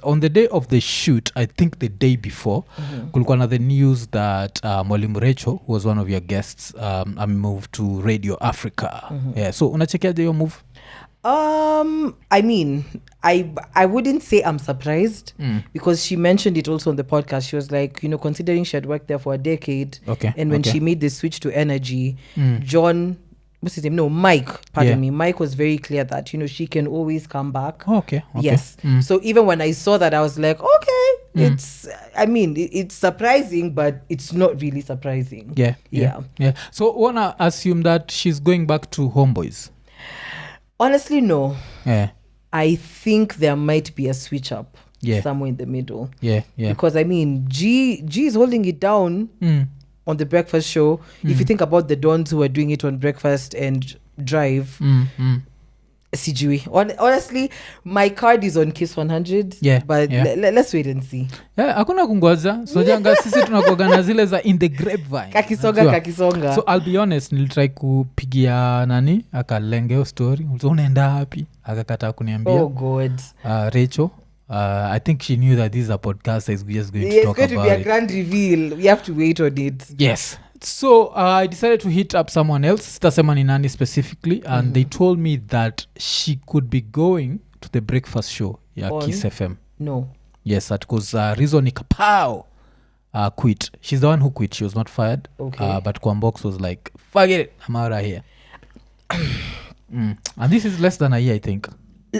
on the day of the shoot, I think the day before, kulikuwa na the news that Mwalimu Rachel, who was one of your guests, moved to Radio Africa. Yeah, so unachekiaje hiyo move? I mean, I wouldn't say I'm surprised because she mentioned it also on the podcast. She was like, you know, considering she had worked there for a decade, and when she made the switch to energy, John, what's his name? No, Mike. Pardon me. Mike was very clear that, you know, she can always come back. Okay. Yes. So even when I saw that, I was like, okay, it's. I mean, it's surprising, but it's not really surprising. Yeah. So wanna assume that she's going back to Homeboyz? Honestly, no. Yeah. I think there might be a switch up somewhere in the middle. Yeah. Because I mean, G is holding it down on the breakfast show. If you think about the Dons who are doing it on Breakfast and Drive, CGV. Honestly, my card is on Kiss 100. But let's wait and see. Hakuna kungoja. So janga sisi tunakuaga na zile za in the grapevine. Kakisonga. So I'll be honest, nilitry kupigia nani akalengeo story. Unaenda happy? Akakataa kuniambia. Oh God. Rachel. I think she knew that this is a podcast. Is just going to talk about it. It's going to be a grand reveal. We have to wait on it. Yes. So I decided to hit up someone else, sitasema ni nani specifically, and they told me that she could be going to the breakfast show Kiss FM. No. Yes, that because reason Kapow quit. She's the one who quit. She was not fired. Okay. But Kwambox was like, forget it, I'm out of here. And this is less than a year, I think.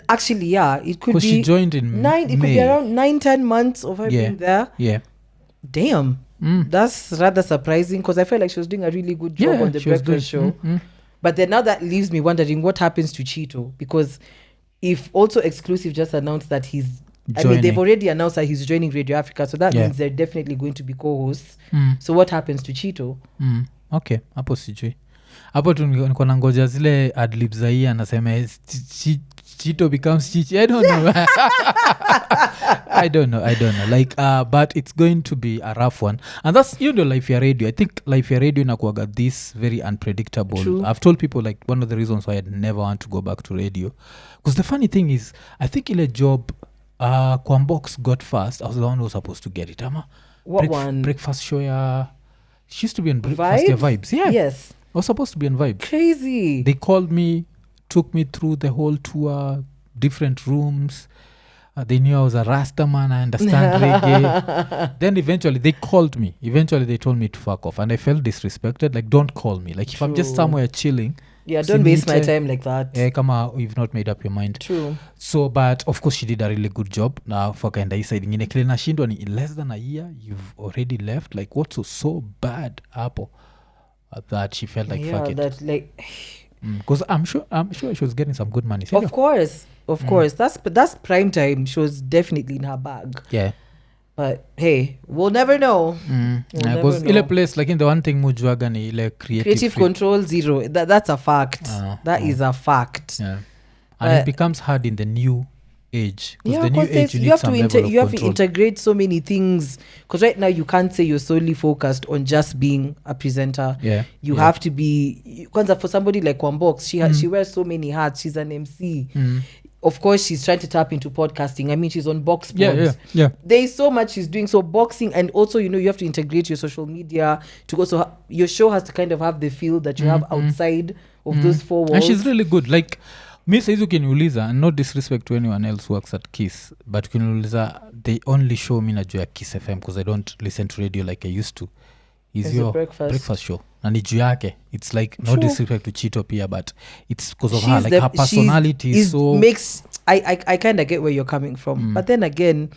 Actually, yeah, it could be. Because she joined in May. It could be around 9-10 months of her being there. Yeah. Damn. That's rather surprising because I felt like she was doing a really good job on the breakfast show. But then now that leaves me wondering what happens to Cheeto, because if also Exclusive just announced that he's joining. I mean, they've already announced that he's joining Radio Africa, so that means they're definitely going to be co-hosts. So what happens to Cheeto? Okay, hapo sijui. Hapo tu niko na ngoja zile adlibs za hii anasema Cheeto becomes Chichi. I don't know. I don't know. Like, but it's going to be a rough one. And that's, you know, Life ya Radio. I think Life ya Radio inakuwaga this very unpredictable. True. I've told people, like, one of the reasons why I'd never want to go back to radio. Because the funny thing is, I think ile job Kwambox got first. I was the one who was supposed to get it. What one? Breakfast show ya... She used to be on Breakfast ya Vibes. Yeah. Yes. I was supposed to be on Vibes. Crazy. They called me, took me through the whole tour, different rooms. They knew I was a Rasta man. I understand reggae. Then eventually they called me. Eventually they told me to fuck off. And I felt disrespected. Like, don't call me. Like, if I'm just somewhere chilling. Yeah, don't waste my time like that. Kama you've not made up your mind. True. So, but of course she did a really good job. Now, fakaenda hii side ingine. Kile nashindwa ni in less than a year, you've already left. Like, what's so bad hapo that she felt like fuck it. That like... Because I'm sure she was getting some good money. Of course. That's prime time. She was definitely in her bag. Yeah. But hey, we'll never know. Because ile place, like in the one thing mujuaga ni ile creative control zero. That's a fact. That is a fact. Yeah. And it becomes hard in the new age. Because the new age you have to integrate so many things. Because right now you can't say you're solely focused on just being a presenter. You have to be. For somebody like Kwambox, she wears so many hats. She's an MC. Of course, she's trying to tap into podcasting. I mean, she's on Box Pods. Yeah. There is so much she's doing. So boxing, and also, you know, you have to integrate your social media to also your show has to kind of have the feel that you have outside of those four walls. And she's really good. Like, mi saizi ukiniuliza, and no disrespect to anyone else who works at Kiss, but ukiniuliza, they only show me najua ya Kiss FM because I don't listen to radio like I used to. Is your breakfast show. Na ni juu yake. It's like, no disrespect to Cheeto pia, but it's because of her. Like, her personality is so... I kind of get where you're coming from. But then again,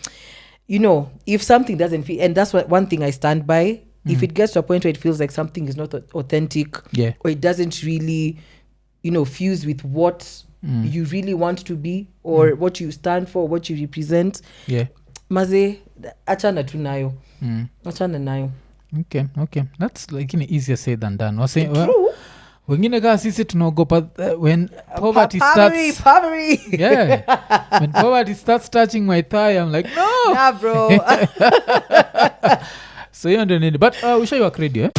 you know, if something doesn't feel... And that's one thing I stand by. If it gets to a point where it feels like something is not authentic, or it doesn't really, you know, fuse with what you really want to be, or what you stand for, what you represent, maze, achana tu nayo. Achana nayo. Okay. That's like easier said than done. Wengine kaa sisi tunaogopa when poverty starts. Poverty. Yeah. When poverty starts touching my thigh, I'm like, no. Nah, bro. So you don't need it. But we show you a radio,